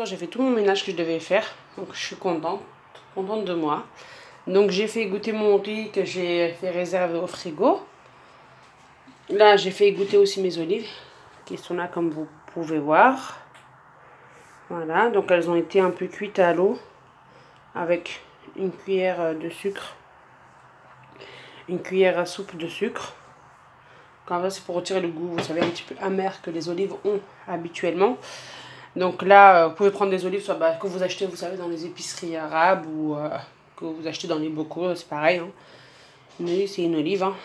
j'ai fait tout mon ménage que je devais faire. Donc je suis contente de moi. Donc j'ai fait goûter mon riz que j'ai fait réserver au frigo. Là j'ai fait goûter aussi mes olives qui sont là comme vous pouvez voir. Voilà, donc elles ont été un peu cuites à l'eau avec une cuillère de sucre. Une cuillère à soupe de sucre. Quand c'est pour retirer le goût, vous savez, un petit peu amer que les olives ont habituellement. Donc là, vous pouvez prendre des olives soit que vous achetez, vous savez, dans les épiceries arabes ou que vous achetez dans les bocaux, c'est pareil. Hein. Une olive, c'est une olive. Hein.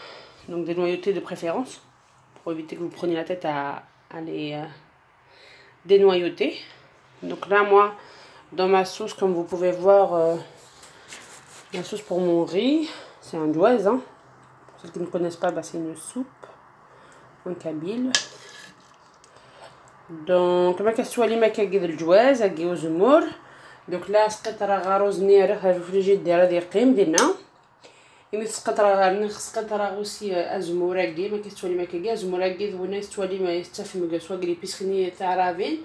Donc des noyautées de préférence, pour éviter que vous preniez la tête à les dénoyauter. Donc là, moi, dans ma sauce, comme vous pouvez voir, la sauce pour mon riz, c'est un djouaz. Hein. Pour ceux qui ne connaissent pas, c'est une soupe en kabyle. Donc ما كتسوالي ما كيقيد الجواز هاكي وزمور. دوك لا سقط راه غاروز نير الفريجيت ديالها ديقيم ديالنا يمي سقط راه سقط راه غوسي ازمور هاكي ما كتسوالي ما كيقي ازمور هاكي ذونا يستوالي ما يستفهم كسوا قلي بيسخني تاع رافين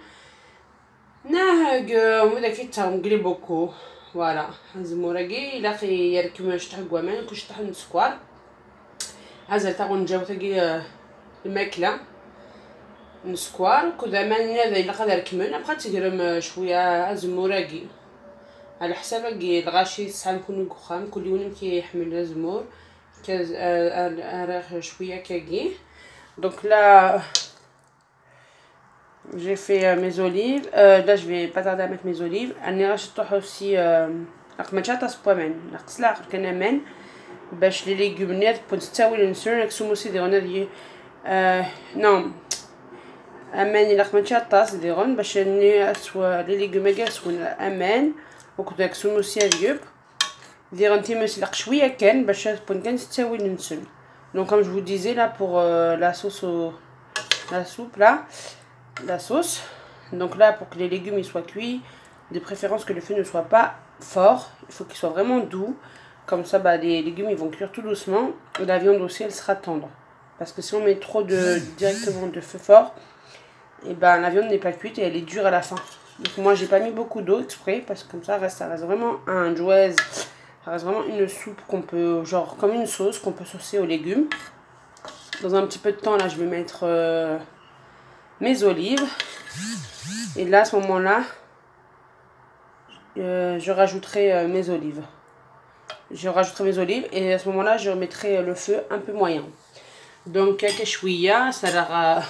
ناه وداكي تاع مقلي بوكو فوالا ازمور هاكي الا خي يركم شطح كوامان كوش طح السكر هذا تاع نجاو تاكي الماكله نسكوار كذا ما هذا الا قدر كمل بقى تقرم شويه زموراكي على حساب الغاشي ساعه نكون كخام كل يوم كيحمل زمور كاز شويه كاكي دونك لا j'ai fait mes olives là je vais pas tarder à mettre mes olives اني راح نطيح aussi رقمتها سبومن نقصلا كنمان باش لي ليغومنيات بونستاوي نسر نكسوموسي ديالنا دي نعم امان الا خمنتي الطاس ديرون باش ني اسوا لي ليغوماكا سون امان وكذا كسوموسي ديوب دير انتي مسلق شويه كان باش تكون كان تساوي النسل دونك comme je vous disais là pour la sauce la soupe là la sauce donc là pour que les légumes ils soient cuits de préférence que le feu ne soit pas fort il faut qu'il soit vraiment doux comme ça les légumes ils vont cuire tout doucement et la viande aussi elle sera tendre parce que si on met trop directement de feu fort et la viande n'est pas cuite et elle est dure à la fin. Donc moi j'ai pas mis beaucoup d'eau exprès parce que comme ça reste vraiment un djouaz, ça reste vraiment une soupe qu'on peut, genre comme une sauce qu'on peut saucer aux légumes. Dans un petit peu de temps là je vais mettre mes olives et là à ce moment là je rajouterai mes olives. Je rajouterai mes olives et à ce moment là je remettrai le feu un peu moyen. Donc كشويه ça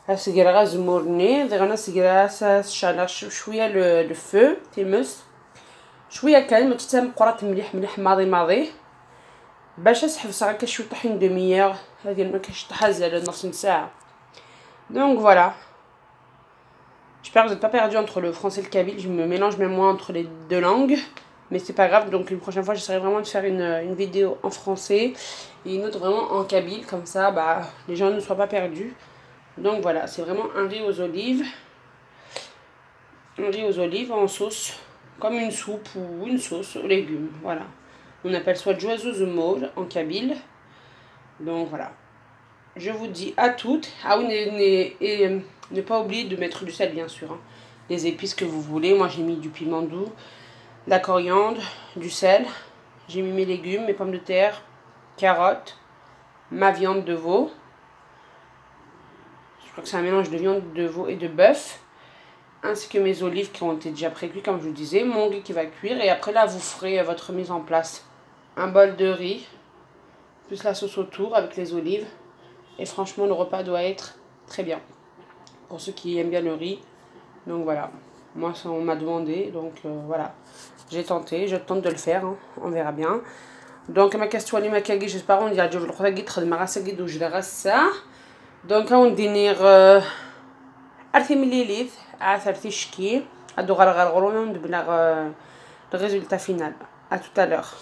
هسير غازمورني دغنا سير شالا شويه لو فو تيمس شويه كان ما تتم قرات مليح ماضي باش تحبس هكا شويه طحين دميير هذه ما كيشطح زال نص ساعه donc voilà j'espère que vous n'êtes pas perdu entre le français et le kabyle je me mélange même moi entre les deux langues mais c'est pas grave donc une prochaine fois j'essaierai vraiment de faire une vidéo en français et une autre vraiment en kabyle comme ça les gens ne soient pas perdus. Donc voilà, c'est vraiment un riz aux olives. Un riz aux olives en sauce, comme une soupe ou une sauce aux légumes. Voilà. On appelle soit djouaz zmour en kabyle. Donc voilà. Je vous dis à toutes. Ah oui, ne pas oublier de mettre du sel bien sûr. Hein. Les épices que vous voulez. Moi j'ai mis du piment doux, de la coriandre, du sel. J'ai mis mes légumes, mes pommes de terre, carottes, ma viande de veau. Je crois que c'est un mélange de viande de veau et de bœuf, ainsi que mes olives qui ont été déjà pré-cuites comme je vous disais, mon riz qui va cuire et après là vous ferez votre mise en place. Un bol de riz, plus la sauce autour avec les olives et franchement le repas doit être très bien pour ceux qui aiment bien le riz. Donc voilà, moi ça on m'a demandé donc voilà, j'ai tenté, je tente de le faire, hein. On verra bien. Donc ma question est j'espère on dirait دونك غندير ارثي مليليت عثرتي شكي هادو غرغرغرو ندبنا الريزولطا فينال. À tout à l'heure.